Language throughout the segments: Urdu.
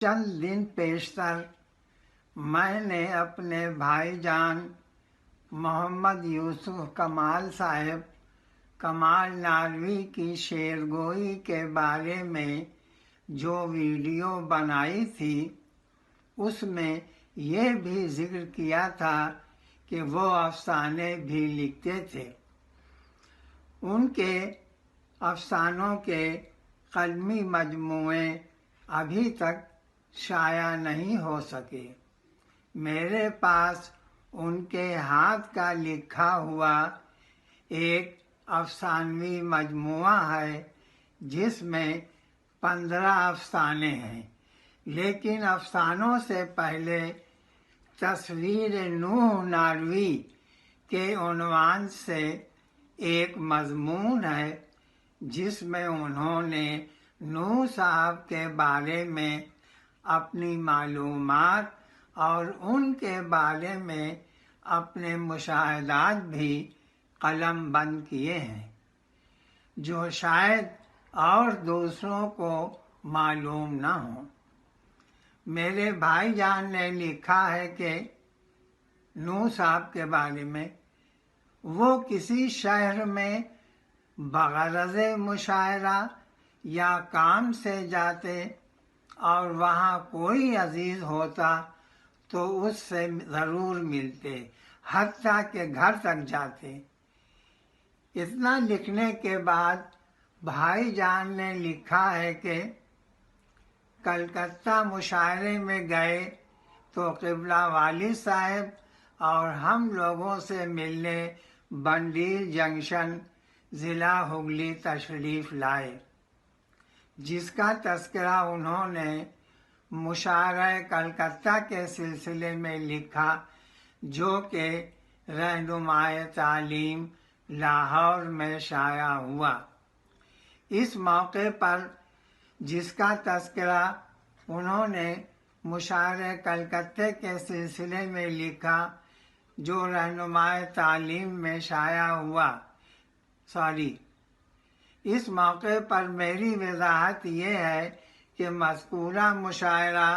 چند دن پیشتر میں نے اپنے بھائی جان محمد یوسف کمال صاحب کمال ناروی کی شعرگوئی کے بارے میں جو ویڈیو بنائی تھی اس میں یہ بھی ذکر کیا تھا کہ وہ افسانے بھی لکھتے تھے۔ ان کے افسانوں کے قلمی مجموعے ابھی تک شائع نہیں ہو سکے۔ میرے پاس ان کے ہاتھ کا لکھا ہوا ایک افسانوی مجموعہ ہے جس میں 15 افسانے ہیں، لیکن افسانوں سے پہلے تصویر نوح ناروی کے عنوان سے ایک مضمون ہے جس میں انہوں نے نوح صاحب کے بارے میں اپنی معلومات اور ان کے بارے میں اپنے مشاہدات بھی قلم بند کیے ہیں، جو شاید اور دوسروں کو معلوم نہ ہوں۔ میرے بھائی جان نے لکھا ہے کہ نوح صاحب کے بارے میں وہ کسی شہر میں بغرض مشاعرہ یا کام سے جاتے اور وہاں کوئی عزیز ہوتا تو اس سے ضرور ملتے، حتیٰ کہ گھر تک جاتے۔ اتنا لکھنے کے بعد بھائی جان نے لکھا ہے کہ کلکتہ مشاعرے میں گئے تو قبلہ والد صاحب اور ہم لوگوں سے ملنے بنڈیل جنکشن ضلع ہگلی تشریف لائے، جس کا تذکرہ انہوں نے مشاعرہ کلکتہ کے سلسلے میں لکھا جو کہ رہنمائے تعلیم لاہور میں شائع ہوا۔ اس موقع پر جس کا تذکرہ انہوں نے مشاعرہ کلکتہ کے سلسلے میں لکھا جو رہنمائے تعلیم میں شائع ہوا، اس موقع پر میری وضاحت یہ ہے کہ مذکورہ مشاعرہ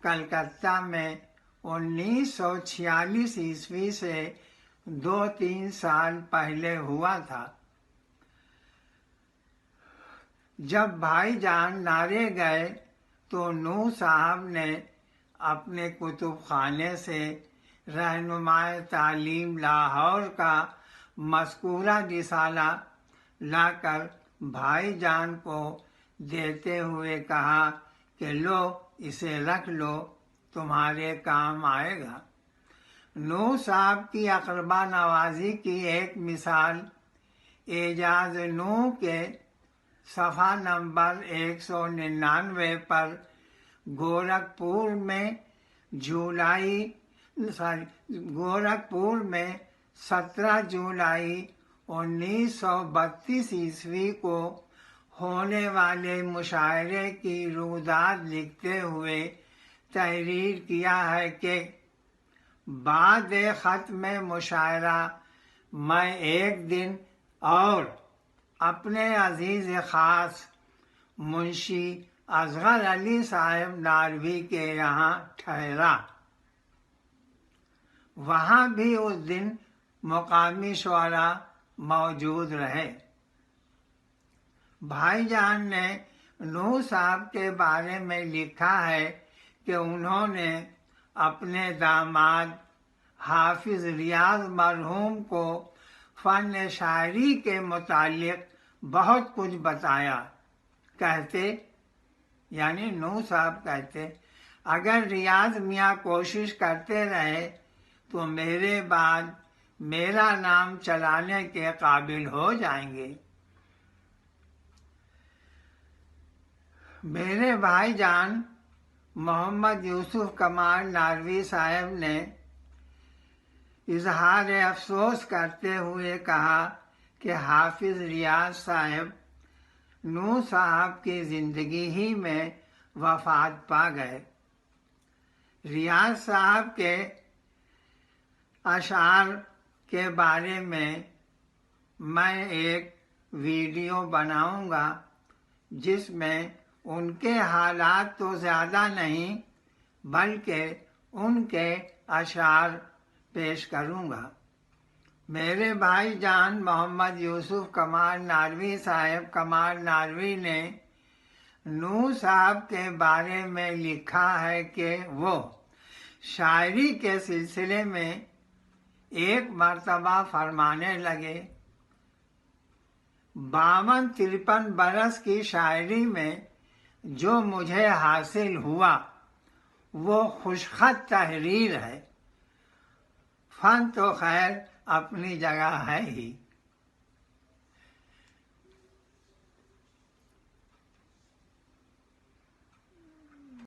کلکتہ میں 1946 عیسوی سے 2-3 سال پہلے ہوا تھا۔ جب بھائی جان نعرے گئے تو نوح صاحب نے اپنے کتب خانے سے رہنمائے تعلیم لاہور کا مذکورہ رسالہ لا کر بھائی جان کو دیتے ہوئے کہا کہ لو اسے رکھ لو، تمہارے کام آئے گا۔ نوح صاحب کی اقربا نوازی کی ایک مثال اعجاز نوح کے صفحہ نمبر 199 پر گورکھپور میں 17 جولائی 1932 عیسوی کو ہونے والے مشاعرے کی رویداد لکھتے ہوئے تحریر کیا ہے کہ بعد ختم مشاعرہ میں ایک دن اور اپنے عزیز خاص منشی اصغر علی صاحب ناروی کے یہاں ٹھہرا۔ وہاں بھی اس دن مقامی شعراء موجود رہے۔ بھائی جان نے نوح صاحب کے بارے میں لکھا ہے کہ انہوں نے اپنے داماد حافظ ریاض مرحوم کو فن شاعری کے متعلق بہت کچھ بتایا۔ کہتے یعنی نوح صاحب کہتے اگر ریاض میاں کوشش کرتے رہے تو میرے بعد میرا نام چلانے کے قابل ہو جائیں گے۔ میرے بھائی جان محمد یوسف کمال ناروی صاحب نے اظہار افسوس کرتے ہوئے کہا کہ حافظ ریاض صاحب نوح صاحب کی زندگی ہی میں وفات پا گئے۔ ریاض صاحب کے اشعار کے بارے میں ایک ویڈیو بناؤں گا جس میں ان کے حالات تو زیادہ نہیں بلکہ ان کے اشعار پیش کروں گا۔ میرے بھائی جان محمد یوسف کمال نانوی صاحب کمال نانوی نے نور صاحب کے بارے میں لکھا ہے کہ وہ شاعری کے سلسلے میں ایک مرتبہ فرمانے لگے، 52-53 برس کی شاعری میں جو مجھے حاصل ہوا وہ خوشخط تحریر ہے۔ فن تو خیر اپنی جگہ ہے ہی۔